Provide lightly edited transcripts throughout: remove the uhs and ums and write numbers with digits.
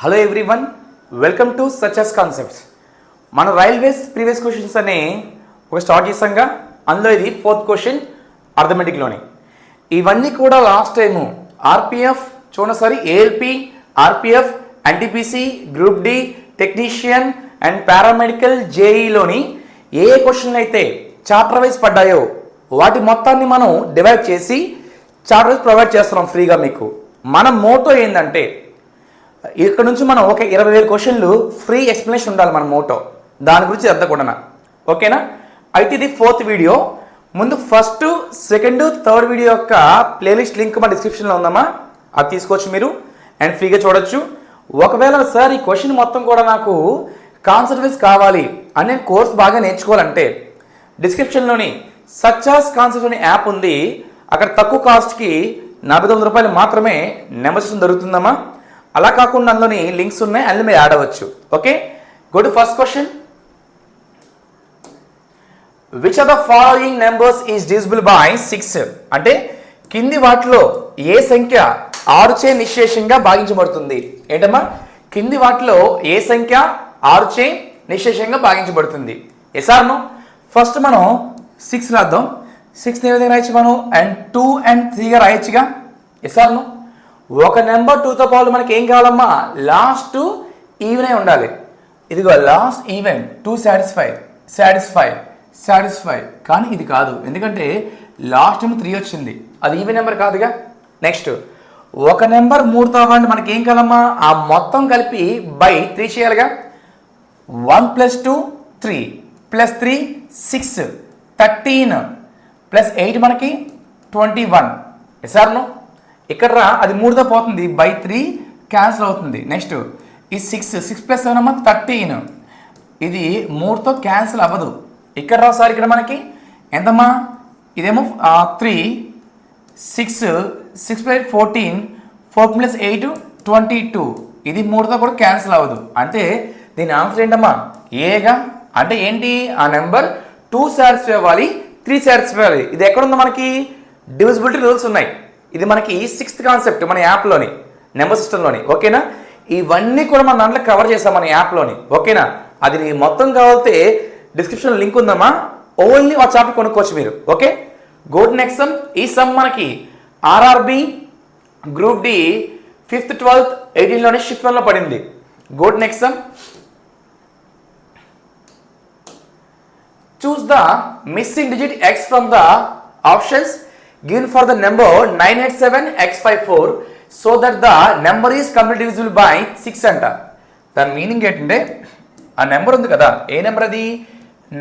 Hello everyone, welcome to సచెస్ concepts. మన railways previous questions అనే ఒక స్టార్ట్ చేసాంగా. అందులో ఇది 4th క్వశ్చన్ అర్థమెటిక్లోని. ఇవన్నీ కూడా లాస్ట్ టైము ఆర్పిఎఫ్ చూడసారి ALP, RPF, NTPC, group D, technician and paramedical జేఈలోని ఏ క్వశ్చన్లు అయితే చాప్టర్ వైజ్ పడ్డాయో వాటి మొత్తాన్ని మనం డివైడ్ చేసి చాప్టర్ వైజ్ ప్రొవైడ్ చేస్తున్నాం ఫ్రీగా మీకు. మన మోటో ఏంటంటే ఇక్కడ నుంచి మనం ఒక 20,000 క్వశ్చన్లు ఫ్రీ ఎక్స్ప్లెనేషన్ ఉండాలి మన మోటో. దాని గురించి అంతా కూడా ఓకేనా. అయితే ఇది 4th వీడియో. ముందు ఫస్ట్, సెకండ్, థర్డ్ వీడియో యొక్క ప్లేలిస్ట్ లింక్ మా డిస్క్రిప్షన్లో ఉందమ్మా, అది తీసుకోవచ్చు మీరు అండ్ ఫ్రీగా చూడొచ్చు. ఒకవేళ సార్ ఈ క్వశ్చన్ మొత్తం కూడా నాకు కాన్సెప్ట్ వైజ్ కావాలి అని నేను కోర్స్ బాగా నేర్చుకోవాలంటే డిస్క్రిప్షన్లోని సచెస్ కాన్సెప్ట్స్ అనే యాప్ ఉంది. అక్కడ తక్కువ కాస్ట్కి 49 రూపాయలు మాత్రమే మెంబర్షిప్ దొరుకుతుందమ్మా. అలా కాకుండా అందులోని లింక్స్ ఉన్నాయి, అందులో మీరు యాడ్ అవ్వచ్చు. Okay, go to first question. Which are the following numbers is divisible by 6? అంటే కింది వాటిలో ఏ సంఖ్య 6 చే నిశ్శేషంగా భాగించబడుతుంది? ఏంటమ్మా, కింది వాటిలో ఏ సంఖ్య 6 చే నిశ్శేషంగా భాగించబడుతుంది? ఎస్ఆర్ను ఫస్ట్ మనం 6 రాద్దాం. 6 ఏ విధంగా రాయొచ్చు మనం? And 2 and 3గా రాయొచ్చుగా. ఎస్ఆర్ను ఒక నెంబర్ 2తో పాటు మనకి ఏం కావాలమ్మా? లాస్ట్ ఈవెన్ అయి ఉండాలి. ఇదిగో లాస్ట్ ఈవెన్ 2 సాటిస్ఫై. కానీ ఇది కాదు, ఎందుకంటే లాస్ట్ ఏమో 3 వచ్చింది, అది ఈవెన్ నెంబర్ కాదుగా. నెక్స్ట్ ఒక నెంబర్ 3తో పాటు మనకి ఏం కావాలమ్మా? ఆ మొత్తం కలిపి బై 3 చేయాలిగా. 1 + 2 3 + 3 6 13 + 8 మనకి 21. ఎస్ఆర్ను ఇక్కడ రా, అది 3తో పోతుంది, బై 3 క్యాన్సిల్ అవుతుంది. నెక్స్ట్ ఈ 6 + 7 అమ్మా 13, ఇది 3తో క్యాన్సిల్ అవ్వదు. ఇక్కడ రా సార్, ఇక్కడ మనకి ఎంతమ్మా? ఇదేమో 3 6 + 8 14 4 + 8 22, ఇది 3తో కూడా క్యాన్సిల్ అవ్వదు. అంటే దీని ఆన్సర్ ఏంటమ్మా? ఏగా. అంటే ఏంటి? ఆ నెంబర్ 2 సాటిస్ఫై అవ్వాలి, 3 సాటిస్ఫై అవ్వాలి. ఇది ఎక్కడుందో మనకి డివిజిబిలిటీ రూల్స్ ఉన్నాయి. ఇది మనకి 6th కాన్సెప్ట్ మన యాప్లోని, నెంబర్ సిస్టంలోని. ఓకేనా, ఇవన్నీ కూడా మన దాంట్లో కవర్ చేస్తాం మన యాప్లోని. ఓకేనా, అది మొత్తం కావాలంటే డిస్క్రిప్షన్లో లింక్ ఉందమ్మా, ఓన్లీ ఆ చాప్టర్ కొనుక్కోవచ్చు మీరు. Okay, go to next sum. ఈ సమ్ మనకి RRB group D 5th 12th 18లోనే షిఫ్ట్ 1లో పడింది. Go to next sum. Choose the missing digit x from the options given for the number 987x54 so that the number is completely divisible by 6 అంట. దాని meaning ఏంటంటే, ఆ number ఉంది కదా, ఏ number అది?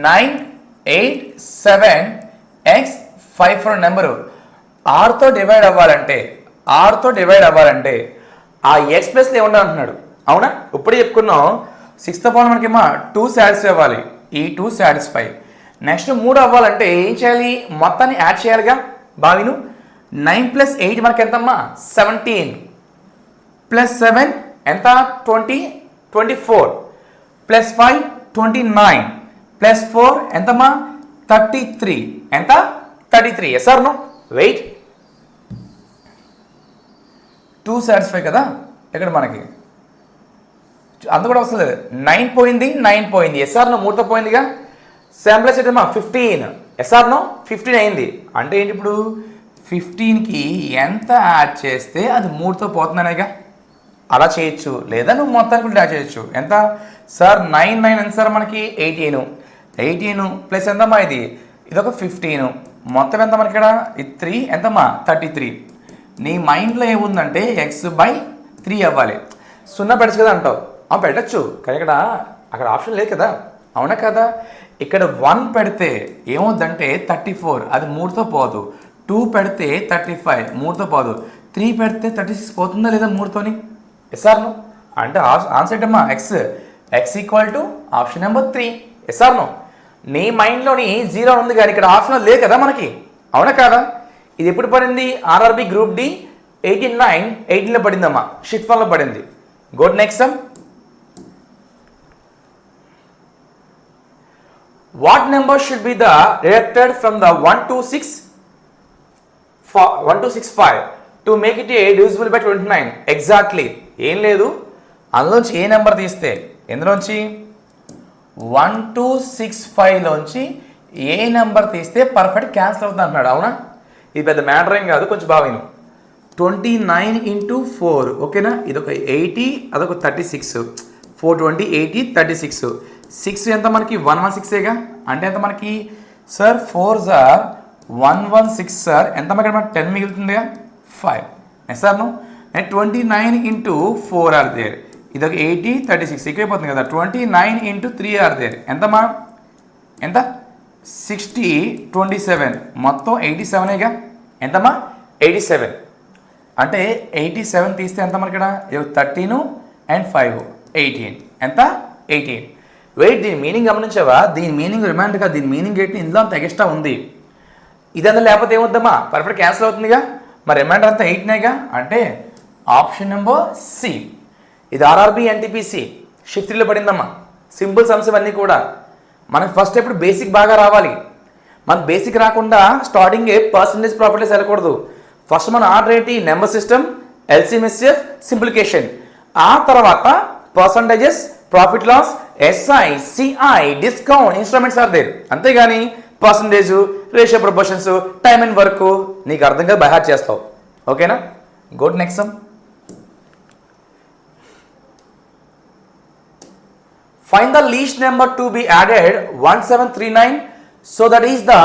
987x54 నెంబరు 6తో డివైడ్ అవ్వాలంటే ఆ X ప్లస్లో ఏమన్నా అంటున్నాడు. అవునా, ఇప్పుడే చెప్పుకున్నాం. 6తో పాటు మనకేమో 2 సాటిస్ఫై అవ్వాలి, ఈ 2 సాటిస్ఫై. నెక్స్ట్ 3 అవ్వాలంటే ఏం చేయాలి? మొత్తాన్ని యాడ్ చేయాలిగా. బావిను 9 + 8 మనకి ఎంతమ్మా? 17 + 7 ఎంత? 20 24 + 5 29 + 4 ఎంతమ్మా? 33 ఎంత? 33. Yes or no? Wait, 2 satisfy కదా ఇక్కడ మనకి, అంత కూడా వస్తుంది. 9 పోయింది. Yes or no? 3తో పోయిందిగా. 7 + 8 15. Yes or no? 15 అయింది. అంటే ఏంటి ఇప్పుడు? 15కి ఎంత యాడ్ చేస్తే అది 3తో పోతుందనేగా. అలా చేయొచ్చు, లేదా నువ్వు మొత్తానికి కూడా యాడ్ చేయొచ్చు. ఎంత సార్? 9 ఎంత సార్ మనకి? 18 ప్లస్ ఎంతమ్మా? ఇదొక 15, మొత్తం ఎంత మనకి ఇక్కడ? ఇది 3 ఎంతమ్మా? 33. నీ మైండ్లో ఏముందంటే x/3 అవ్వాలి. 0 పెట్టచ్చు కదా అంటావు. పెట్టచ్చు, కానీ అక్కడ ఆప్షన్ లేదు కదా. అవునా కదా? ఇక్కడ 1 పెడితే ఏమవుద్దంటే 34, అది 3తో పోదు. 2 పెడితే 35, 3తో పోదు. 3 పెడితే 36 పోతుందా లేదా 3తోని? ఎస్ఆర్ను అంటే ఆన్సర్ ఏంటమ్మా? x equal to option number 3. ఎస్ఆర్ను నీ మైండ్లోని 0 ఉంది, కానీ ఇక్కడ ఆప్షన్ లేదు కదా మనకి. అవునా కాదా? ఇది ఎప్పుడు పడింది? ఆర్ఆర్బి గ్రూప్ డి 18లో పడిందమ్మా, షిఫ్ట్ 1లో పడింది. Go to next some. What number should be the deducted from the 1 to 65 to make it a divisible by 29? Exactly. ఏం లేదు, అందులోంచి ఏ నెంబర్ తీస్తే ఎందులోంచి 1265లోంచి ఏ నెంబర్ తీస్తే పర్ఫెక్ట్ క్యాన్సిల్ అవుతుంది అంటున్నాడు. అవునా? ఇది పెద్ద మ్యాటర్ ఏం కాదు, కొంచెం బాగా విను. 29 × 4 ఓకేనా, ఇదొక 80 అదొక 36, 420 80 36, 6 ఎంత మనకి 116ఏగా, అంటే ఎంత మనకి సార్ 4s are 116 సార్, ఎంత మనకి 10 మిగులుతుందిగా 5 సార్. అండ్ 29 × 4 ఆర్ దేర్, ఇదొక 80 36 ఎక్కువైపోతుంది కదా. 29 × 3 ఆర్ దేర్, ఎంతమ్మా ఎంత 60 27 మొత్తం 87ఏగా, ఎంతమ్మా 87. అంటే 87 తీస్తే ఎంత మనకి ఇక్కడ 13 and 5 18, ఎంత 18. వెయిట్, దీని మీనింగ్ గమనించావా? దీని మీనింగ్ రిమైండర్ కదా, దీని మీనింగ్ ఏంటి, ఇందులో అంత ఎక్స్ట్రా ఉంది. ఇదంతా లేకపోతే ఏమొద్దమ్మా, పర్ఫెక్ట్ క్యాన్సిల్ అవుతుందిగా. మరి రిమైండర్ అంతా 8నేగా, అంటే ఆప్షన్ నెంబర్ సి. ఇది ఆర్ఆర్బి ఎన్టీపీసీ షిఫ్ట్ 3లో పడిందమ్మా. సింపుల్ సమ్స్ ఇవన్నీ కూడా మనకి ఫస్ట్ ఎప్పుడు బేసిక్ బాగా రావాలి. మనకు బేసిక్ రాకుండా స్టార్టింగ్ పర్సంటేజ్ ప్రాఫిట్లెస్ వెళ్ళకూడదు. ఫస్ట్ మన ఆర్డర్ ఏంటి, నెంబర్ సిస్టమ్, ఎల్సిఎంఎస్ఎఫ్, సింప్లికేషన్. ఆ తర్వాత percentages, profit loss, SI, CI, discount, instruments are there. అంతేగాని percentage, ratio, proportions, time and work నీకు అర్థం కాదు, బై హార్ట్ చేస్తావు. ఓకేనా? Go to next sum. Find the least number to be added 1739 so that is the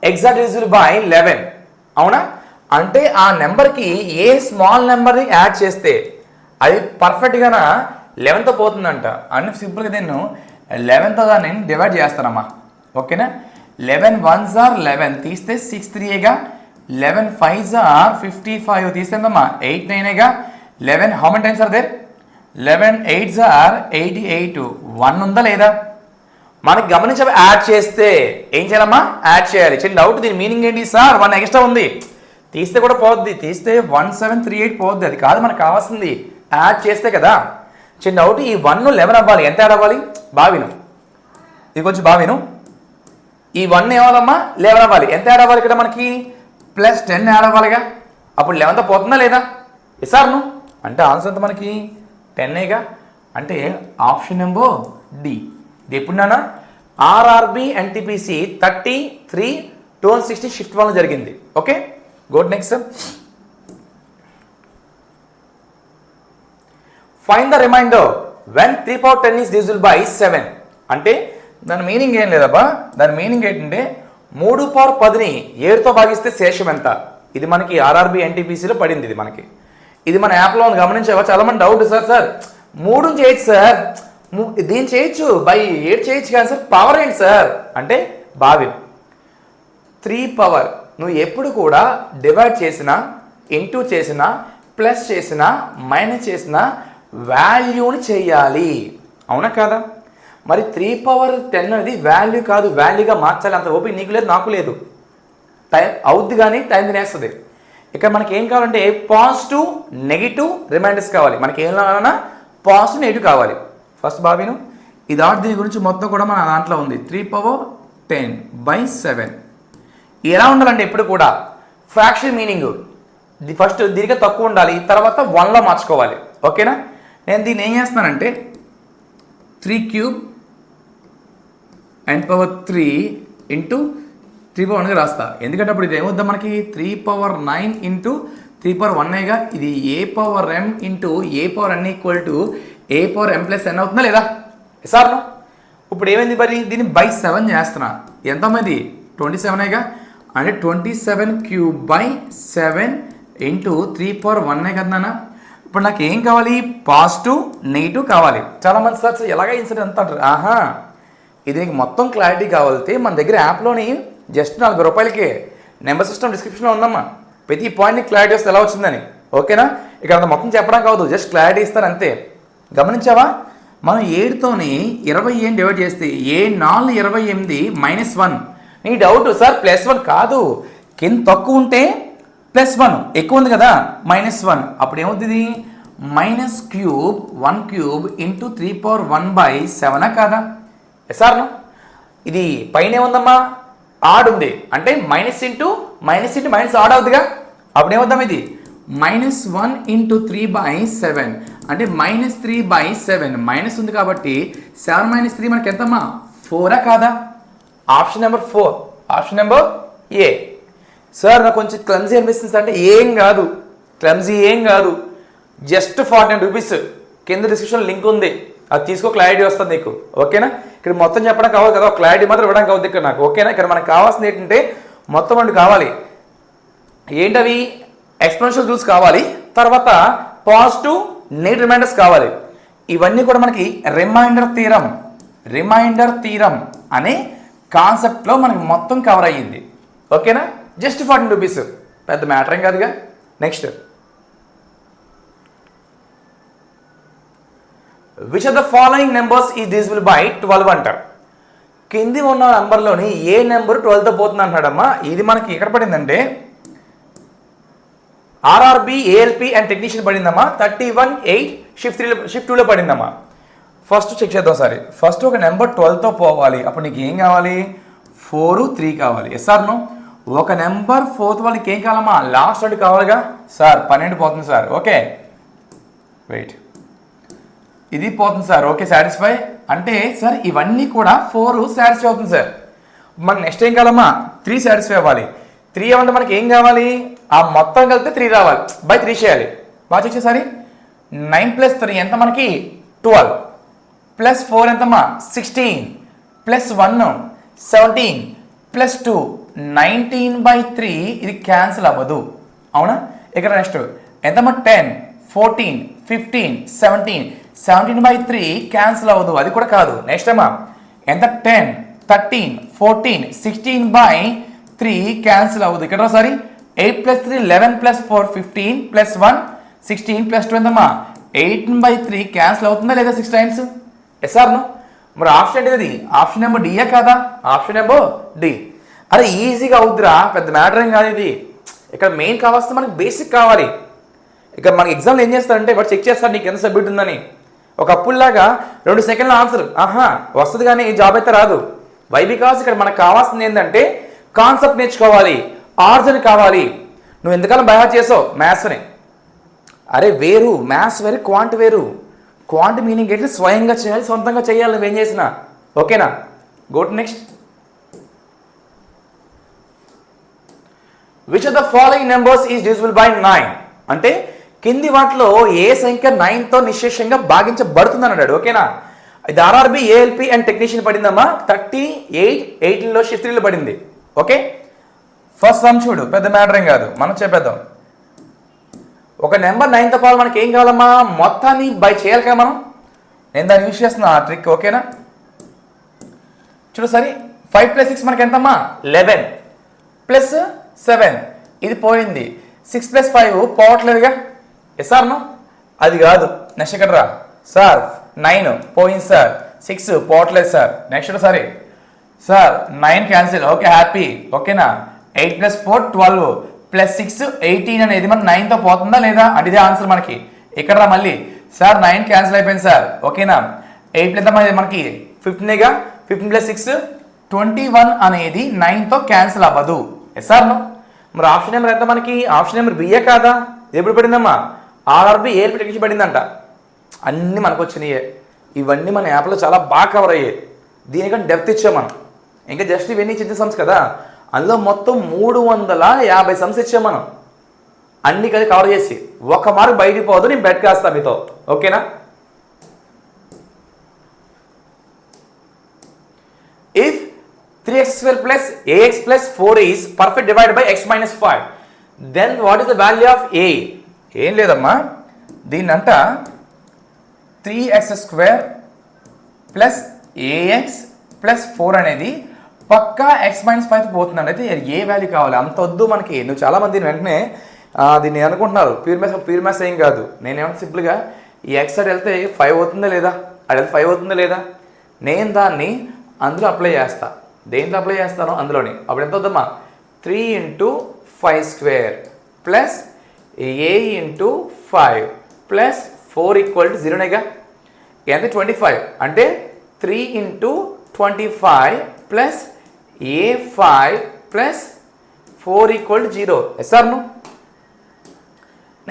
exact result by 11. అవునా? అంటే ఆ నెంబర్కి ఏ స్మాల్ నెంబర్ని యాడ్ చేస్తే అది పర్ఫెక్ట్గా 11తో పోతుందంట. అంటే సింపుల్గా నేను 11తో దాన్ని డివైడ్ చేస్తానమ్మా. ఓకేనా? 11 1s are 11 తీస్తే 6 3ఏగా, 11 5s are 55 తీస్తే ఎంతమ్మా 8 9ఏగా. 11 how many times are there? 11 8s are 88. 1 ఉందా లేదా? మనకి గమనించ యాడ్ చేస్తే ఏం చేయాలమ్మా, యాడ్ చేయాలి. చిన్న డౌట్, దీని మీనింగ్ ఏంటి సార్, 1 ఎక్స్ట్రా ఉంది తీస్తే కూడా పోద్ది, తీస్తే 1738 పోద్ది. అది కాదు మనకు కావాల్సింది, యాడ్ చేస్తే కదా. చిన్న డౌట్, ఈ 1 11 అవ్వాలి, ఎంత యాడ్ అవ్వాలి బాగా విను, ఇది కొంచెం బాగా విను. ఈ 1 ఏమవ్వాలమ్మా 11 అవ్వాలి, ఎంత యాడ్ అవ్వాలి ఇక్కడ మనకి +10 యాడ్ అవ్వాలిగా. అప్పుడు 11తో పోతుందా లేదా ఇసార్ను, అంటే ఆన్సర్ ఎంత మనకి 10ఏగా. అంటే ఆప్షన్ నెంబర్ డి. ఇది ఎప్పుడు నాన్న ఆర్ఆర్బి ఎన్టీపీసీ 33 2016 షిఫ్ట్ 1 జరిగింది. Okay, go next. Find the remainder when 3 power 10 is divisible by 7. అంటే దాని మీనింగ్ ఏం లేదబ్బా, దాని మీనింగ్ ఏంటంటే 3 power 10ని 7తో భాగిస్తే శేషం ఎంత. ఇది మనకి ఆర్ఆర్బి ఎన్టీపీసీలో పడింది. ఇది మన యాప్లో ఉంది, గమనించావా? చాలా మంది డౌట్, సార్ 3 చేయొచ్చు సార్, దీన్ని చేయొచ్చు బై 8 చేయొచ్చు కానీ సార్ పవర్ ఏంటి సార్ అంటే బావి 3 పవర్ నువ్వు ఎప్పుడు కూడా డివైడ్ చేసినా, ఇంటూ చేసినా, ప్లస్ చేసినా, మైనస్ చేసినా వాల్యూని చేయాలి. అవునా కాదా? మరి 3 power 10 అనేది వాల్యూ కాదు, వాల్యూగా మార్చాలి. అంత ఓపిక నీకు లేదు, నాకు లేదు. టైం అవుద్ది కానీ టైం తినేస్తుంది. ఇక్కడ మనకి ఏం కావాలంటే పాజిటివ్ నెగిటివ్ రిమైండర్స్ కావాలి. మనకి ఏం కావాలన్నా పాజిటివ్ నెగిటివ్ కావాలి. ఫస్ట్ బాబీను ఇది దీని గురించి మొత్తం కూడా మన దాంట్లో ఉంది. 3 power 10/7 ఎలా ఉండాలంటే ఎప్పుడు కూడా ఫ్రాక్షన్ మీనింగ్ ఫస్ట్ దీనిగా తక్కువ ఉండాలి, తర్వాత 1లో మార్చుకోవాలి. ఓకేనా? నేను దీన్ని ఏం చేస్తానంటే 3³ n⁻3 × 3 power 1గా రాస్తా. ఎందుకంటే అప్పుడు ఇది ఏమవుద్దాం మనకి 3 power 9 × 3 power 1గా, ఇది a power m × a power n = a power m + n అవుతుందా లేదా సార్? ఇప్పుడు ఏమైంది మరి, దీన్ని /7 చేస్తున్నా. ఎంతమంది 27గా, అంటే 27³/7 × 3 power 1 కదా. ఇప్పుడు నాకు ఏం కావాలి, పాజిటివ్ నెగిటివ్ కావాలి. చాలామంది సార్ ఎలాగ ఇన్సిడెంట్ అంత అంటారు. ఆహా, ఇది నీకు మొత్తం క్లారిటీ కావాలితే మన దగ్గర యాప్లోని జస్ట్ 4 రూపాయలకే నెంబర్ సిస్టమ్ డిస్క్రిప్షన్లో ఉందమ్మా. ప్రతి పాయింట్ని క్లారిటీ వస్తే ఎలా వచ్చిందని. ఓకేనా? ఇక్కడ అంత మొత్తం చెప్పడం కావద్దు, జస్ట్ క్లారిటీ ఇస్తారు అంతే. గమనించావా? మనం 7తోని 20 డివైడ్ చేస్తే 7×4 28 -1. నీ డౌట్ సార్ +1 కాదు, కింద తక్కువ ఉంటే +1, ఎక్కువ ఉంది కదా -1. అప్పుడు ఏమవుతుంది, -³ 1³ × 3 power 1/7 కాదా సార్? ఇది పైన ఏముందమ్మా ఆడ్ ఉంది, అంటే -∗−∗−ఆడ్ అవుతుందిగా. అప్పుడు ఏమవుతాం, ఇది -1 × 3/7 అంటే -3/7 మైనస్ ఉంది కాబట్టి 7 - 3 మనకి ఎంతమ్మా 4 కాదా? ఆప్షన్ నెంబర్ 4, ఆప్షన్ నెంబర్ ఏ. సార్ నాకు కొంచెం క్లమ్జీ అనిపిస్తుంది సార్ అంటే ఏం కాదు, క్లమ్జీ ఏం కాదు, జస్ట్ 49 రూపీస్. కింద డిస్క్రిప్షన్ లింక్ ఉంది, అది తీసుకో, క్లారిటీ వస్తుంది నీకు. ఓకేనా? ఇక్కడ మొత్తం చెప్పడం కావాలి కదా, క్లారిటీ మాత్రం ఇవ్వడానికి అవుతుంది ఇక్కడ నాకు. ఓకేనా? ఇక్కడ మనకు కావాల్సింది ఏంటంటే మొత్తం అండి కావాలి. ఏంటవి? ఎక్స్పోనెన్షియల్ రూల్స్ కావాలి, తర్వాత పాజిటివ్ నెగిటివ్ రిమైండర్స్ కావాలి. ఇవన్నీ కూడా మనకి రిమైండర్ థీరం అనే కాన్సెప్ట్లో మనకి మొత్తం కవర్ అయ్యింది. ఓకేనా? జస్ట్ 14 రూపీస్, పెద్ద మ్యాటర్ ఏం కాదుగా. Next, which are the following numbers is divisible by 12 అంటారు. కింది ఉన్న నెంబర్లోని ఏ నెంబర్ 12తో పోతుంది అంటున్నాడమ్మా. ఇది మనకి ఎక్కడ పడిందంటే ఆర్ఆర్బి, ఏఎల్పి అండ్ టెక్నీషియన్ పడిందమ్మా 31/8 షిఫ్ట్ 2లో పడిందమ్మా. ఫస్ట్ చెక్ చేద్దాం సరే. ఫస్ట్ ఒక నెంబర్ 12తో పోవాలి, అప్పుడు నీకు ఏం కావాలి? 4, 3 కావాలి. Yes sir no? ఒక నెంబర్ 4th వాళ్ళకి ఏం కావాలమ్మా? లాస్ట్ 2 కావాలిగా సార్. 12 పోతుంది సార్. ఓకే, వెయిట్, ఇది పోతుంది సార్. ఓకే, సాటిస్ఫై అంటే సార్ ఇవన్నీ కూడా 4 సాటిస్ఫై అవుతుంది సార్. మన నెక్స్ట్ ఏం కావాలమ్మా? 3 సాటిస్ఫై అవ్వాలి. 3 అవ్వంటే మనకి ఏం కావాలి? ఆ మొత్తం కలిపితే 3 రావాలి, బై 3 చేయాలి. బాగా చెక్ చేసారి. 9 + 3 ఎంత మనకి? 12 + 4 ఎంతమ్మా? 16 + 1 17 + 2 19/3. ఇది క్యాన్సిల్ అవ్వదు, అవునా? ఇక్కడ నెక్స్ట్ ఎంతమ్మా? 10 14 15 17 17/3 క్యాన్సిల్ అవ్వదు, అది కూడా కాదు. నెక్స్ట్ అమ్మా ఎంత? 10 13 14 16/3 క్యాన్సిల్ అవ్వదు. ఇక్కడ ఒకసారి 8 + 3 11 + 4 15 + 1 16 + 2 ఎంతమ్మా? 18/3 క్యాన్సిల్ అవుతుందా లేదా 6 టైమ్స్? Yes or no? మరి ఆప్షన్ ఏంటిది? ఆప్షన్ నెంబర్ డియే కాదా? Option number D. అరే ఈజీగా అవుద్దిరా, పెద్ద మ్యాటర్ ఏం కాదు ఇది. ఇక్కడ మెయిన్ కావాల్సింది మనకి బేసిక్ కావాలి. ఇక్కడ మనకి ఎగ్జామ్లో ఏం చేస్తారంటే వాడు చెక్ చేస్తాడు నీకు ఎంత సబ్జెక్ట్ ఉందని. ఒక అప్పుల్లాగా 2 సెకండ్ల ఆన్సర్ వస్తుంది కానీ జాబ్ అయితే రాదు. వై? బికాస్ ఇక్కడ మనకు కావాల్సింది ఏంటంటే కాన్సెప్ట్ నేర్చుకోవాలి, ఆర్జన్ కావాలి. నువ్వు ఎంతకాలం బయట చేసావు మ్యాథ్స్ని? అరే వేరు, మ్యాథ్స్ వేరు, క్వాంట్ వేరు. క్వాంట్ మీనింగ్ ఏంటి? స్వయంగా చేయాలి, సొంతంగా చేయాలి నువ్వేం చేసినా. ఓకేనా? Go to next. Which are the following numbers is divisible by 9 అంటే కింది వాటిలో ఏ సంఖ్య 9తో నిశ్శేషంగా భాగించబడుతుంది అన్నాడు. ఓకేనా? ఇది ఆర్ఆర్బి, ఏఎల్పి అండ్ టెక్నీషియన్ పడిందమ్మా 38 18లో షిఫ్ట్ 3లో పడింది. ఓకే, ఫస్ట్ సమ్ చూడు, పెద్ద మ్యాటర్ ఏం కాదు, మనం చెప్పేద్దాం. ఒక నెంబర్ 9తో పాటు మనకి ఏం కావాలమ్మా? మొత్తాన్ని బై చేయాలి కదా మనం. నేను దాన్ని యూజ్ చేస్తున్నా ఆ ట్రిక్. ఓకేనా? చూడు సరే, 5 + 6 మనకి ఎంతమ్మా? 11 + 7 ఇది పోయింది. 6 + 5 పోవట్లేదుగా. Yes or no? అది కాదు. నెక్స్ట్ ఇక్కడ రా సార్. 9 పోయింది సార్. 6 పోవట్లేదు సార్. నెక్స్ట్ సరే సార్ 9 క్యాన్సిల్. Okay, happy. ఓకేనా? 8 + 4 12 + 6 18 అనేది మన 9తో పోతుందా లేదా అంటే ఇదే ఆన్సర్ మనకి. ఇక్కడ రా మళ్ళీ సార్ 9 క్యాన్సిల్ అయిపోయింది సార్. ఓకేనా? 8 ఎంత మనకి 15గా. 15 + 6 21 అనేది 9తో క్యాన్సిల్ అవ్వదు. Yes or no? మరి ఆప్షన్ నెంబర్ ఎంత మనకి? ఆప్షన్ నెంబర్ బిఏ కాదా? ఎప్పుడు పడిందమ్మా? ఆర్ఆర్బి, ఏఎల్పి టెక్నీషియన్ పడిందంట. అన్నీ మనకు వచ్చినాయే. ఇవన్నీ మన యాప్లో చాలా బాగా కవర్ అయ్యాయి. దీనికంటే డెప్త్ ఇచ్చాం మనం. ఇంకా జస్ట్ ఇవన్నీ చిన్న సమ్స్ కదా, అందులో మొత్తం 350 సమ్స్ ఇచ్చాం మనం. అన్ని కలిసి కవర్ చేసి ఒక మార్క్ బయటికి పోదు. నేను బెట్ కాస్తా మీతో. ఓకేనా? If 3x² + ax + 4 is perfect divided by x - 5, then what is the value of a? ఏం లేదమ్మా, దీన్నంట 3x² + ax + 4 అనేది పక్కా x - 5 పోతుందండి. అయితే ఏ వాల్యూ కావాలి? అంత వద్దు మనకి. నువ్వు చాలామంది వెంటనే దీన్ని అనుకుంటున్నారు ప్యూర్ మ్యాథ్స్ ఏం కాదు. నేనేమంటే సింపుల్గా ఈ ఎక్స్ అటు వెళ్తే 5 అవుతుందా లేదా, అటు వెళ్తే 5 అవుతుందా లేదా, నేను దాన్ని అందులో అప్లై చేస్తా. దేంట్లో అప్లై చేస్తానో అందులోని. అప్పుడు ఎంత వద్దమ్మా? 3 × 5² + a × 5 + 4 = 0నేగా. ఎంత? 25. అంటే 3 × 25 + a5 + 4 = 0. Yes or no?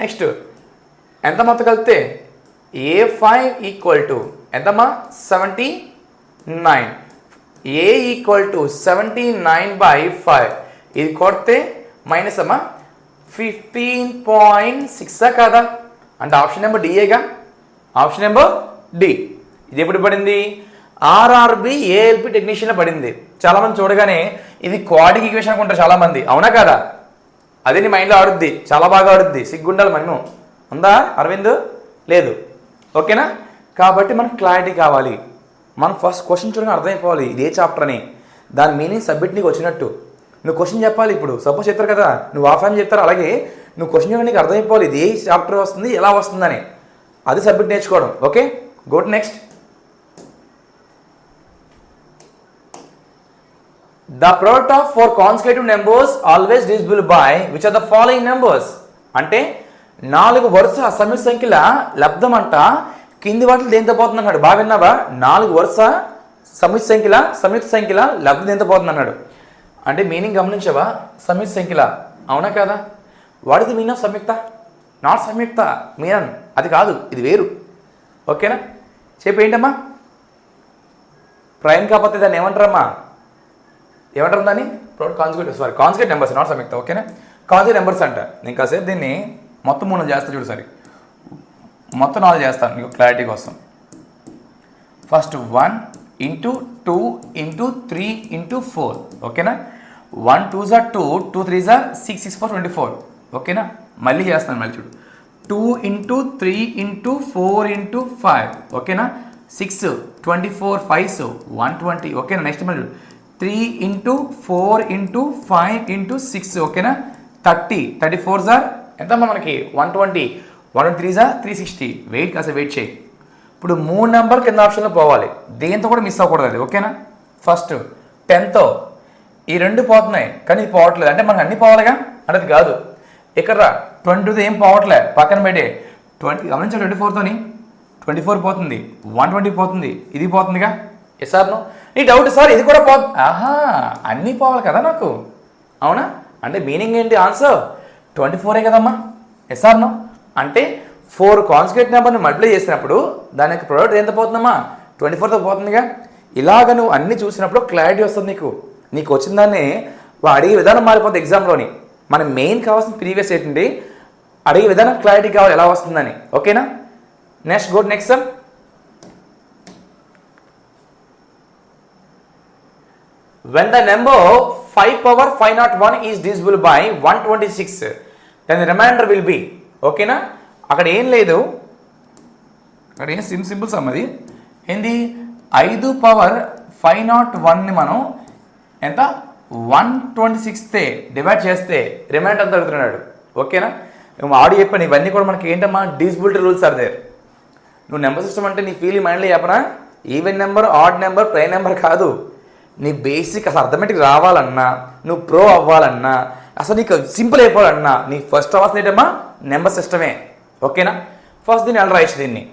Next ఎంత మొత్తం కలిపితే A5 ఈక్వల్ టు ఎంతమ్మా 79. A equal to 79/5. ఇది కొడితే మైనస్ అమ్మా 15.6 కాదా? అంటే ఆప్షన్ నెంబర్ డిఏగా. Option number D. ఇది ఎప్పుడు పడింది? ఆర్ఆర్బి ఏఎల్పి టెక్నీషియన్లో పడింది. చాలామంది చూడగానే ఇది క్వాడ్రిక్ ఈక్వేషన్ అనుకుంటారు చాలామంది, అవునా కదా? అదే నీ మైండ్లో ఆడుద్ది, చాలా బాగా ఆడుద్ది. సిగ్గుండాలి మనం. ఉందా అరవింద్? లేదు. ఓకేనా? కాబట్టి మనకు క్లారిటీ కావాలి. మనం ఫస్ట్ క్వశ్చన్ చూడగానే అర్థమైపోవాలి ఇది ఏ చాప్టర్ అని. దాని మీనింగ్ సబ్మిట్ నీకు వచ్చినట్టు నువ్వు క్వశ్చన్ చెప్పాలి. ఇప్పుడు సపోజ్ చెప్తారు కదా, నువ్వు ఆఫ్ అని చెప్తారు, అలాగే నువ్వు క్వశ్చన్ చూడగానే నీకు అర్థమైపోవాలి ఇది ఏ చాప్టర్ వస్తుంది, ఎలా వస్తుందని. అది సబ్మిట్ నేర్చుకోవడం. Okay, go to next. The product of 4 consecutive numbers always divisible by which are the following numbers? అంటే 4 వరుస సమితి సంఖ్యల లబ్ధం అంట కింది వాటిలో దేంతో పోతుంది అన్నాడు. బాగా విన్నావా? 4 వరుస సమితి సంఖ్యల లబ్ధం దేంతో పోతుంది అన్నాడు. అంటే మీనింగ్ గమనించవా? సమితి సంఖ్యల, అవునా కదా? What is the meaning of సంయుక్త? నాట్ సంయుక్త మీనన్, అది కాదు, ఇది వేరు. ఓకేనా? చెప్పు ఏంటమ్మా? ప్రైమ్ కాకపోతే దాన్ని ఏమంటారమ్మా? ఏమంటారు దాన్ని? కాన్జుగేట్ నెంబర్స్, నాట్ సంయుక్త. ఓకేనా? కాన్జుగేట్ నెంబర్స్ అంట. నేను కాసేపు దీన్ని మొత్తం 3 చేస్తా చూడు. సరే, మొత్తం 4 చేస్తాను నీకు క్లారిటీ కోసం. ఫస్ట్ 1 × 2 × 3 × 4. ఓకేనా? 1 2s are 2, 2 3s are 6, 6 4 24. ఓకేనా? మళ్ళీ చేస్తాను, మళ్ళీ చూడు. 2 × 3 × 4 × 5. ఓకేనా? 6 24 5s 120. ఓకేనా? నెక్స్ట్ మళ్ళీ 3 × 4 × 5 × 6. ఓకేనా? 30 34s are ఎంతమ్మా మనకి 120. 123s are 360. వెయిట్ చేయి. ఇప్పుడు 3 నెంబర్ కింద ఆప్షన్లో పోవాలి, దేంతో కూడా మిస్ అవ్వకూడదు అది. ఓకేనా? ఫస్ట్ 10తో ఈ 2 పోతున్నాయి, కానీ ఇది పోవట్లేదు. అంటే మనకు అన్ని పోవాలిగా అనేది కాదు. ఇక్కడ 20తో ఏం పోవట్లే, పక్కన పెట్టే 20 గమనించాలి. 24తోని 24 పోతుంది, 120 పోతుంది, ఇది పోతుందిగా. సార్ నీ డౌట్ సార్ ఇది కూడా పోతుంది. ఆహా, అన్నీ పోవాలి కదా నాకు, అవునా? అంటే మీనింగ్ ఏంటి? ఆన్సర్ 24 కదమ్మా. సార్ అంటే 4 కాన్జుగేట్ నెంబర్ని మల్టిప్లై చేసినప్పుడు దాని యొక్క ప్రోడక్ట్ ఎంత పోతుందమ్మా? 24తో పోతుందిగా. ఇలాగ నువ్వు అన్ని చూసినప్పుడు క్లారిటీ వస్తుంది నీకు వచ్చిన దాన్ని అడిగే విధానం మారిపోతుంది ఎగ్జామ్లోని. మన మెయిన్ కావాల్సిన ప్రీవియస్ ఏంటండి, అడిగే విధానం క్లారిటీ కావాలి ఎలా వస్తుందని. ఓకేనా? Next go next some. When the number 5/501 is divisible by 126, then the remainder will be. ఓకేనా? అక్కడ ఏం లేదు, అక్కడ ఏం సింపుల్ సమ్. అది ఏంది? 5/501ని మనం ఎంత 126తో డివైడ్ చేస్తే రిమైండర్ అంత అడుగుతున్నాడు. ఓకేనా? ఆడి చెప్పాను ఇవన్నీ కూడా మనకి ఏంటమ్మా? Divisibility rules are there. నువ్వు నెంబర్ సిస్టమ్ అంటే నీ ఫీలింగ్ మైండ్లో చెప్పనా? Even number, odd number, prime number కాదు. నీ బేసిక్ అసలు అర్థమెటిక్ రావాలన్నా, నువ్వు ప్రో అవ్వాలన్నా, అసలు నీకు సింపుల్ అయిపోవాలన్నా నీ ఫస్ట్ అవ్వాల్సిన ఏంటమ్మా? నెంబర్ సిస్టమే. ఓకేనా? ఫస్ట్ దీన్ని ఎలా రాయొచ్చు? దీన్ని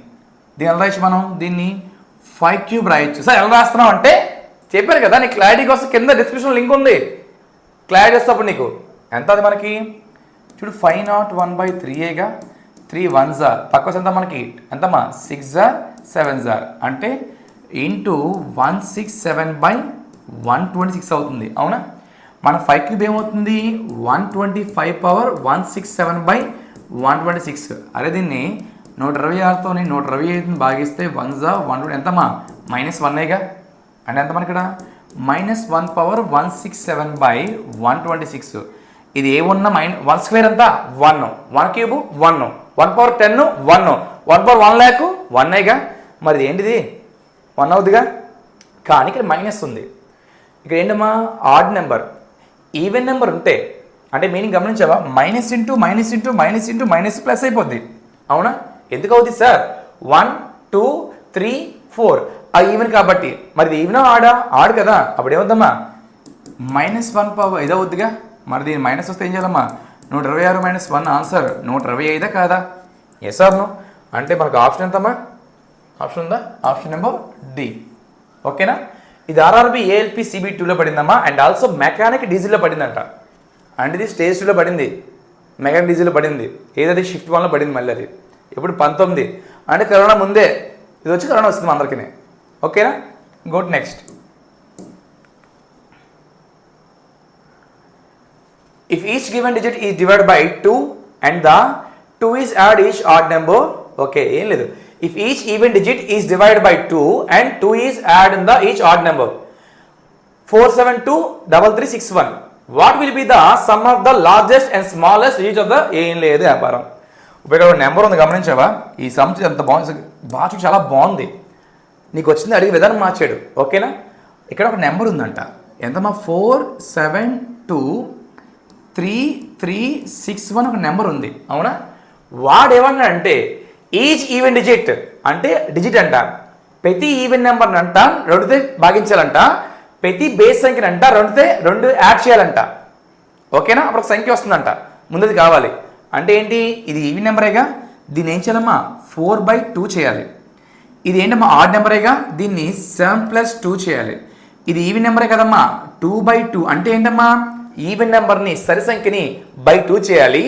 ఎలా రాయొచ్చు? మనం దీన్ని 5³ రాయొచ్చు. సార్ ఎలా రాస్తున్నాం అంటే చెప్పారు కదా, నీ క్లారిటీ కోసం కింద డిస్క్రిప్షన్ లింక్ ఉంది. క్లారిటీ వస్తేప్పుడు నీకు ఎంత అది మనకి చూడు. 501/3గా 3 1s are పక్క ఎంత మనకి ఎంతమ్మా? 6s are 7s are అంటే ఇంటూ 167/126 అవుతుంది, అవునా? మన 5³ ఏమవుతుంది? 125/167/126. అరే దీన్ని 126తో 125 భాగిస్తే 1s are 120 ఎంతమ్మా? -1గా. అంటే ఎంత మనకి ఇక్కడ -1/167/126. ఇది ఏమున్నా -1² ఎంత? 1 1³ 1 1/10 1 1/1 lakh 1గా. మరి ఏంటిది? 1 అవుతుందిగా. కానీ ఇక్కడ మైనస్ ఉంది. ఇక్కడ ఏంటమ్మా? Odd number. ఈవెన్ నెంబర్ ఉంటే అంటే మీనింగ్ గమనించావా? Minus into minus into minus into minus plus అయిపోద్ది, అవునా? ఎందుకు అవుతుంది సార్? 1 2 3 4 ఆ ఈవెన్ కాబట్టి. మరి ఇది ఈవెన్ ఆడ్ కదా, అప్పుడు ఏమవుద్దమ్మా? -1 ఇదవుద్దిగా. మరి దీని మైనస్ వస్తే ఏం చేయాలమ్మా? 126 - 1 ఆన్సర్ 125 కాదా? Yes or no? అంటే మనకు ఆప్షన్ ఎంతమ్మా? ఆప్షన్ ఉందా? Option number D. ఓకేనా? ఇది ఆర్ఆర్బి ఏఎల్పి CB2లో పడిందమ్మా. అండ్ ఆల్సో మెకానిక్ డీజిల్లో పడిందంట. అండ్ ఇది స్టేజ్ 2లో పడింది, మెకానిక్ డీజిల్లో పడింది. ఏదది షిఫ్ట్ 1లో పడింది. మళ్ళీ అది ఇప్పుడు 19 అంటే కరోనా ముందే ఇది వచ్చి కరోనా వస్తుంది అందరికీ. ఓకేనా, go to next. If each given digit is divided by 2 and the 2 is add each odd number, okay, ఏం లేదు. If each even digit is divided by 2 and 2 is add in the each odd number, 4723361, what will be the sum of the largest and smallest digit of the ఏం లేదు వ్యాపారం. ఇప్పుడు ఇక్కడ number ఉంది గమనించావా, ఈ some ఎంత బాగుంది, బాగా చాలా బాగుంది. నీకు వచ్చింది అడిగే విధానం మార్చాడు. ఓకేనా, ఇక్కడ ఒక నెంబర్ ఉందంట, ఎంతమా 4723361 ఒక నెంబర్ ఉంది. అవునా, వాడు ఏమన్నాడంటే ఈచ్ ఈవెన్ డిజిట్ అంటే డిజిట్ అంట, ప్రతి ఈవెన్ నెంబర్ని అంట రెండుతో భాగించాలంట, ప్రతి బేస్ సంఖ్యని అంట రెండు యాడ్ చేయాలంట. ఓకేనా, అప్పుడు ఒక సంఖ్య వస్తుందంట, ముందుది కావాలి. అంటే ఏంటి, ఇది ఈవెన్ నెంబరేగా, దీన్ని ఏం చేయాలమ్మా 4/2 చేయాలి. ఇది ఏంటమ్మా ఆడ్ నెంబరేగా, దీన్ని 7+2 చేయాలి. ఇది ఈవెన్ నెంబరే కదమ్మా 2/2 అంటే ఏంటమ్మా ఈవెన్ నెంబర్ని సరి సంఖ్యని బై 2 చేయాలి,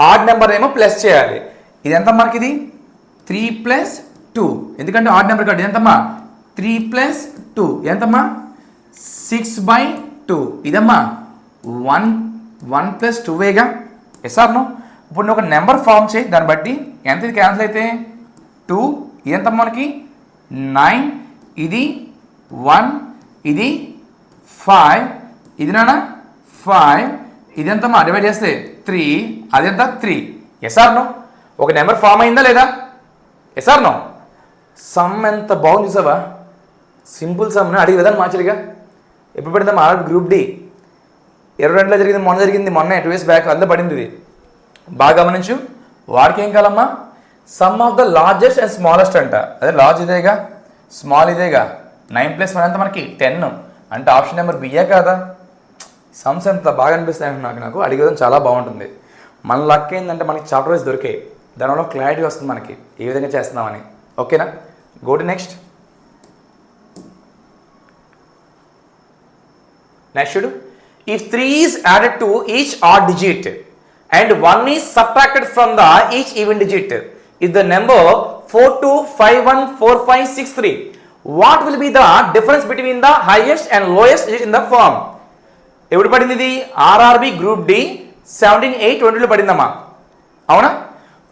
ఆడ్ నెంబర్ ఏమో ప్లస్ చేయాలి. ఇది ఎంత మనకి, ఇది 3+2, ఎందుకంటే ఆడ్ నెంబర్ కాదు. ఎంతమ్మా 3+2 ఎంతమ్మా 6/2. ఇదమ్మా 1+2వేగా. ఎస్ఆర్ను ఇప్పుడు నువ్వు ఒక నెంబర్ ఫామ్ చేయి, దాన్ని బట్టి ఎంత ఇది క్యాన్సిల్ అయితే 2, ఇదంతా మనకి 9, ఇది 1, ఇది 5, ఇది నానా 5, ఇదంతమ్మా డివైడ్ చేస్తే 3, అదంతా 3. ఎస్ఆర్ను ఒక నెంబర్ ఫామ్ అయిందా లేదా? ఎస్ఆర్ను సమ్ ఎంత బాగుంది చూసావా, సింపుల్ సమ్ అడిగే విధానం మార్చరిగా. ఎప్పుడు పడిందమ్మా గ్రూప్ డి 22లో జరిగింది, మొన్న 2 years బ్యాక్ అందులో పడింది. ఇది బాగా గమనించు. వాడికి ఏం కావాలమ్మా some of the largest and smallest అంట. అదే లార్జ్ ఇదేగా, స్మాల్ ఇదేగా. 9+1 అంతా మనకి 10 అంటే ఆప్షన్ నెంబర్ బిఏ కాదా. సమ్స్ ఎంత బాగా అనిపిస్తాయి నాకు అడిగేది చాలా బాగుంటుంది. మన లక్ ఏంటంటే మనకి చాప్టర్ వైజ్ దొరికాయి, దానివల్ల క్లారిటీ వస్తుంది మనకి ఏ విధంగా చేస్తున్నామని. ఓకేనా, గో టు నెక్స్ట్. నెక్స్ట్ చూడు, if 3 is added to each odd digit and 1 is subtracted from the each even digit, is the number 42514563, what will be the difference between the highest and lowest digit in the form? ఎప్పుడు పడింది ఇది? RRB group D 17/8/20లో పడిందమ్మా. అవునా,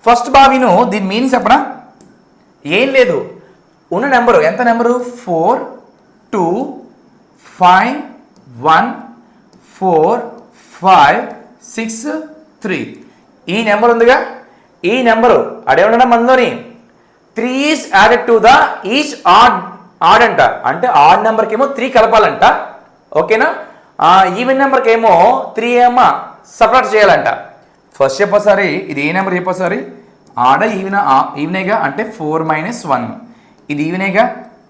first బావిను దీని meaning చెప్పనా? ఏం లేదు, ఉన్న నెంబరు ఎంత నెంబరు 42514563. ఈ నెంబర్ ఉందిగా, ఈ నెంబరు అడేమన్నా మనలోని 3 is added to the each odd అంట, అంటే ఆడ్ నెంబర్కి ఏమో 3 కలపాలంట. ఓకేనా, ఈవెన్ నెంబర్కి ఏమో 3 ఏమో సపరేట్ చేయాలంట. ఫస్ట్ చెప్పోసారి ఇది ఏ నెంబర్ చెప్పోసారి, ఆడ ఈవెనేగా అంటే 4 - 1, ఇది ఈవెనేగా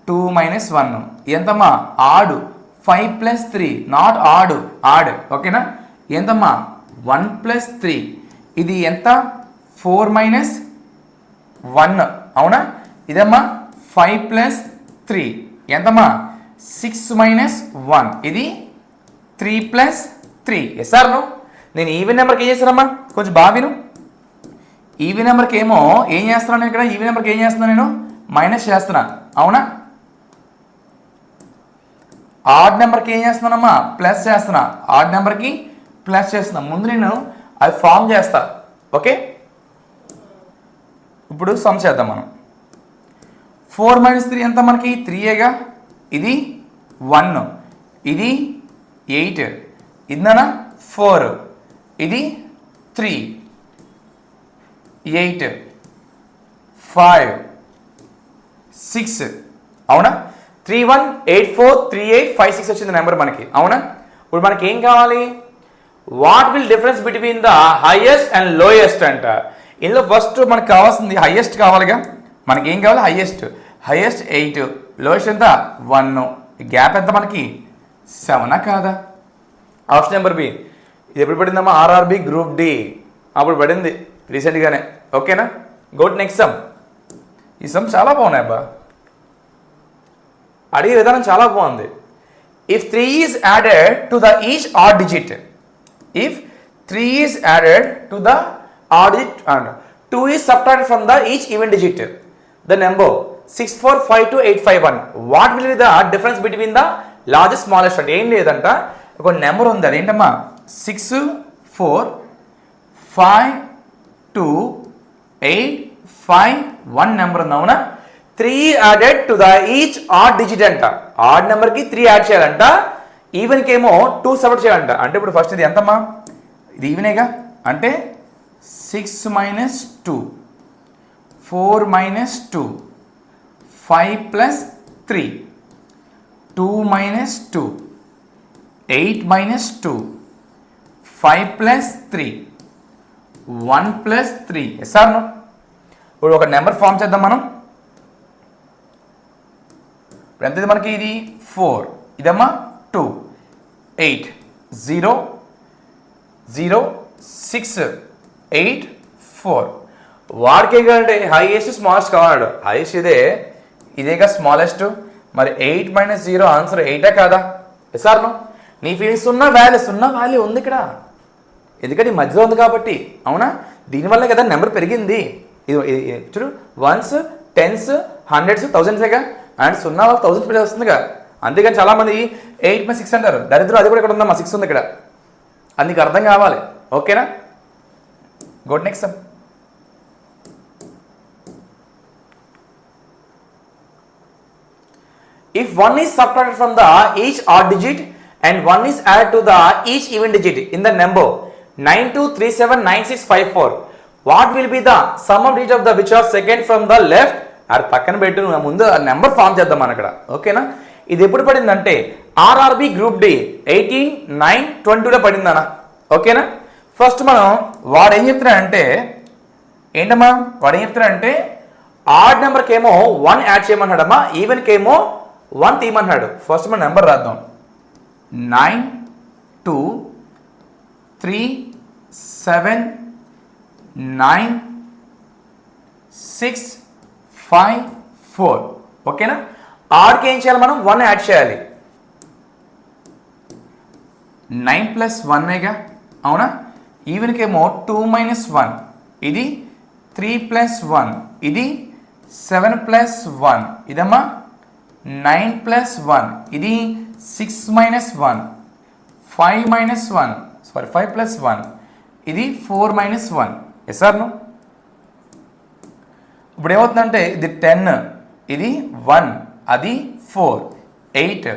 2 - 1, ఎంతమ్మా ఆడు 5+3, నాట్ ఆడ్. ఓకేనా, ఎంతమ్మా 1+3, ఇది ఎంత 4 - 1. అవునా, ఇదమ్మా 5+3 ఎంతమ్మా 6 - 1, ఇది 3+3. ఎస్ఆర్ను నేను ఈవెన్ నెంబర్కి ఏం చేస్తానమ్మా, కొంచెం బాగా విను. ఈవెన్ నెంబర్కి ఏమో ఏం చేస్తున్నాను ఇక్కడ, ఈవెన్ నెంబర్కి ఏం చేస్తున్నాను నేను మైనస్ చేస్తున్నా. అవునా, ఆడ్ నెంబర్కి ఏం చేస్తున్నానమ్మా ప్లస్ చేస్తున్నా, ఆడ్ నెంబర్కి ప్లస్ చేస్తున్నా. ముందు నేను అది ఫామ్ చేస్తా. ఓకే, ఇప్పుడు సమ్ చేద్దాం మనం. 4 - 3 ఎంత మనకి 3ఏగా, ఇది 1, ఇది 8, ఇది నానా 4, ఇది 3, 8, 5, 6. అవునా, 31843856 వచ్చింది నెంబర్ మనకి. అవునా, ఇప్పుడు మనకి ఏం కావాలి, what will difference between the highest and lowest అంట. ఇందులో ఫస్ట్ మనకు కావాల్సింది హైయెస్ట్ కావాలిగా. మనకి ఏం కావాలి, హైయెస్ట్ 8, లోయెస్ట్ ఎంత 1, గ్యాప్ ఎంత మనకి 7 కాదా. Option number B. ఇది ఎప్పుడు పడిందమ్మా, ఆర్ఆర్బి గ్రూప్ డి అప్పుడు పడింది రీసెంట్గానే. ఓకేనా, గో టు నెక్స్ట్ సమ్. ఈ సమ్ చాలా బాగున్నాయి అబ్బా, అడిగే విధానం చాలా బాగుంది. If 3 is added to the each odd digit, if 3 is added to the odd digit and 2 is subtracted from the each even digit, the number 6452851. What will be the difference between the largest smallest అంటే ఏం లేదంట, ఒక number ఉంది, అదేంటమ్మా 6452851 number ఉంది అవునా. 3 added to the each odd digit అంట, add నెంబర్కి 3 యాడ్ చేయాలంట, ఈవెన్కి ఏమో 2 సపరేట్ చేయాలంట. అంటే ఇప్పుడు ఫస్ట్ ఇది ఎంతమ్మా, ఇది ఈవెనేగా, అంటే 6 minus 2, 4 minus 2, 5 plus 3, 2 minus 2, 8 minus 2, 5 plus 3, 1 plus 3. Yes or no? ఇప్పుడు ఒక నెంబర్ ఫామ్ చేద్దాం మనం. ఇప్పుడు ఎంత ఇది మనకి, ఇది 4, ఇదమ్మా 2, 8, 0, 0, 6, 8, 4. వాడికి కంటే హైయెస్ట్ స్మాలెస్ట్ కావాడు, హైయెస్ట్ ఇదేగా స్మాలెస్ట్. మరి 8 minus 0 ఆన్సర్ 8 కాదా? Yes or no? నీ ఫీలింగ్స్ ఉన్న వాల్యూ ఉంది ఇక్కడ, ఎందుకంటే ఈ మధ్యలో ఉంది కాబట్టి అవునా. దీనివల్ల కదా నెంబర్ పెరిగింది. ఇది చూడు, 1s, 10s, 100s, 1000s and 0 వాళ్ళకి 1000 పిల్లలు వస్తుందిగా. అంతేగాని చాలామంది 8/6 అంటారు, దరిద్రం అది కూడా ఇక్కడ ఉందమ్మా, 6 ఉంది ఇక్కడ, అందుకు అర్థం కావాలి. ఓకేనా? Good. Next some. If 1 is subtracted from the each odd digit and 1 is added to the each even digit in the number 92379654, what will be the sum of digit of the which are second from the left? అది పక్కన పెట్టు, ముందు number form చేద్దాం మనం ఇక్కడ. ఓకేనా? ఇది ఎప్పుడు పడిందంటే ఆర్ఆర్బి గ్రూప్ డి 18/9/22లో పడిందనా. ఓకేనా? ఫస్ట్ మనం వాడు ఏం చెప్తున్నాడంటే, ఏంటమ్మా వాడు ఏం చెప్తున్నాడంటే, ఆడ్ నెంబర్కి ఏమో 1 యాడ్ చేయమన్నాడమ్మా, ఈవెన్కి ఏమో 1 తీయమన్నాడు. ఫస్ట్ మనం నెంబర్ రాద్దాం. 9 2 3 7 9 6 5 4. ఓకేనా? ఆడ్కి ఏం చేయాలి మనం, 1 యాడ్ చేయాలి. 9 + 1 అవునా. ఈవెన్కి ఏమో 2 - 1, ఇది 3 + 1, ఇది 7 + 1, ఇదమ్మా 9 + 1, ఇది 6 - 1, 5 - 1, 5 + 1, ఇది 4 - 1. Yes or no? ఇప్పుడు ఏమవుతుందంటే ఇది 10, ఇది 1, అది 4, 8,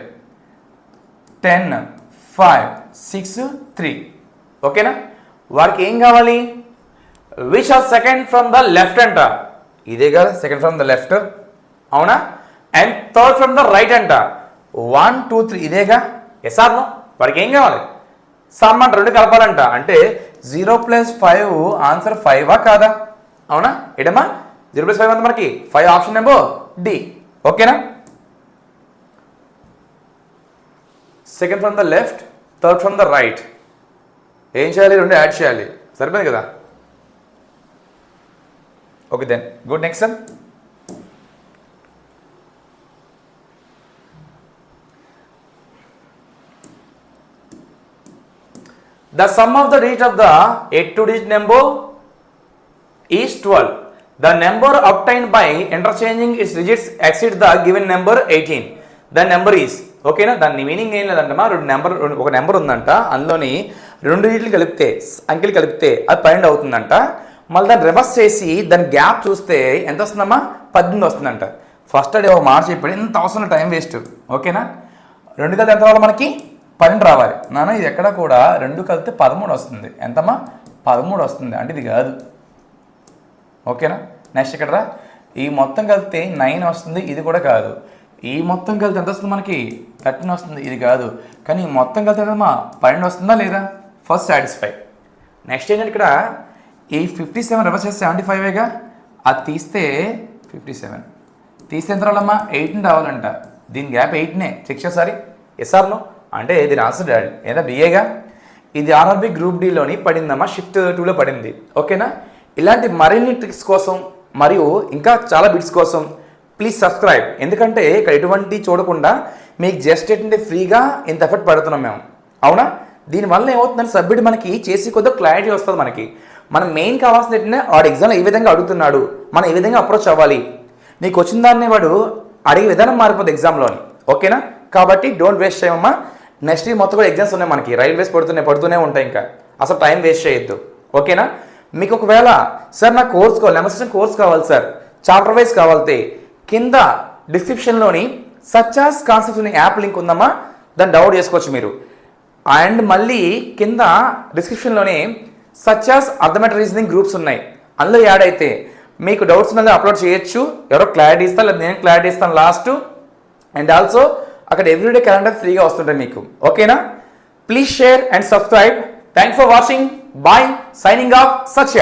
10, 5, 6, 3. ఓకేనా? వాడికి ఏం కావాలి, which are second from the left అంట, ఇదే కదా సెకండ్ ఫ్రమ్ ద లెఫ్ట్ అవునా. And third from the right అంట, 1 2 3 ఇదేగా. Yes or no? వాడికి ఏం కావాలి, సమ్ అంట, 2 కలపాలంట. అంటే 0 + 5 ఆన్సర్ 5 కాదా? అవునా. ఏడమ్మా 0 + 5 అంత మనకి 5, ఆప్షన్ నెంబర్ డి. ఓకేనా? Second from the left, third from the right, ఏం చేయాలి, 2 యాడ్ చేయాలి, సరిపోయింది కదా. Okay then good. Next sum. The sum of the digit of the 8-digit number is 12. The number obtained by interchanging its digits exceeds the given number 18. The number is. ఓకేనా? దాని meaning ఏం లేదంటమ్మా, ఒక number ఉందంట, అందులోని 2 డిజిట్లు కలిపితే, అంకెలు కలిపితే అది 12 అవుతుందంట. మళ్ళీ దాన్ని రివర్స్ చేసి దాని గ్యాప్ చూస్తే ఎంత వస్తుందమ్మా, 18 వస్తుందంట. ఫస్ట్ అది ఒక మాట చెప్పాడు, ఎంత అవసరం, టైం వేస్ట్. ఓకేనా? 2 కలిపి ఎంత రావాలి మనకి, 12 రావాలి. నాన్న ఇది ఎక్కడ కూడా 2 కలిపితే 13 వస్తుంది. ఎంతమ్మా, 13 వస్తుంది. అంటే ఇది కాదు. ఓకేనా? నెక్స్ట్ ఇక్కడ రా, ఈ మొత్తం కలిపితే 9 వస్తుంది, ఇది కూడా కాదు. ఈ మొత్తం కలిపితే ఎంత వస్తుంది మనకి, 13 వస్తుంది, ఇది కాదు. కానీ ఈ మొత్తం కలిపితే ఎంతమ్మా, 12 వస్తుందా లేదా? First satisfy. నెక్స్ట్ ఏంటంటే ఇక్కడ ఈ 57 రివర్స్ చేస్తే 75గా, అది తీస్తే 57 తీస్తే ఎంత రావాలమ్మా, 18 రావాలంట. దీని గ్యాప్ 8నే, చెక్ చేసారి. Yes or no? అంటే దీని ఆన్సర్ డాడీ ఏదా బిఏగా. ఇది ఆర్ఆర్బి గ్రూప్ డిలోని పడిందమ్మా, షిఫ్ట్ 2లో పడింది. ఓకేనా? ఇలాంటి మరిన్ని ట్రిక్స్ కోసం మరియు ఇంకా చాలా బిట్స్ కోసం ప్లీజ్ సబ్స్క్రైబ్. ఎందుకంటే ఇక్కడ ఎటువంటి చూడకుండా మీకు జస్ట్ ఏంటంటే ఫ్రీగా ఇంత ఎఫర్ట్ పడుతున్నాం మేము, అవునా. దీనివల్ల ఏమవుతుందంటే సబ్మిట్ మనకి చేసి కొద్దిగా క్లారిటీ వస్తుంది. మనకి మనం మెయిన్ కావాల్సింది ఏంటంటే వాడు ఎగ్జామ్లో ఏ విధంగా అడుగుతున్నాడు, మనం ఏ విధంగా అప్రోచ్ అవ్వాలి, నీకు వచ్చిన దాన్ని వాడు అడిగే విధానం మారిపోతుంది ఎగ్జామ్లోని. ఓకేనా? కాబట్టి డోంట్ వేస్ట్ టైం అమ్మా. నెక్స్ట్ వీక్ మొత్తం కూడా ఎగ్జామ్స్ ఉన్నాయి మనకి, రైల్వేస్ పడుతూనే ఉంటాయి, ఇంకా అసలు టైం వేస్ట్ చేయొద్దు. ఓకేనా? మీకు ఒకవేళ సార్ నాకు కోర్స్ కావాలి, నెమస్టేషన్ కోర్స్ కావాలి సార్, చాప్టర్ వైజ్ కావాలితే కింద డిస్క్రిప్షన్లోని సచాస్ కాన్సెప్ట్స్ అనే యాప్ లింక్ ఉందమ్మా, దాన్ని డౌన్లోడ్ చేసుకోవచ్చు మీరు. అండ్ మళ్ళీ కింద డిస్క్రిప్షన్లోనే సచాస్ అర్థమెటిక్ రీజనింగ్ గ్రూప్స్ ఉన్నాయి, అందులో యాడ్ అయితే మీకు డౌట్స్ ఉన్నది అప్లోడ్ చేయొచ్చు. ఎవరో క్లారిటీ ఇస్తాను, లేదా నేను క్లారిటీ ఇస్తాను లాస్ట్. అండ్ ఆల్సో అక్కడ ఎవ్రీడే క్యాలెండర్ ఫ్రీగా వస్తుంటాయి మీకు. ఓకేనా? Please share and subscribe. Thanks for watching. Bye. Signing off Satya.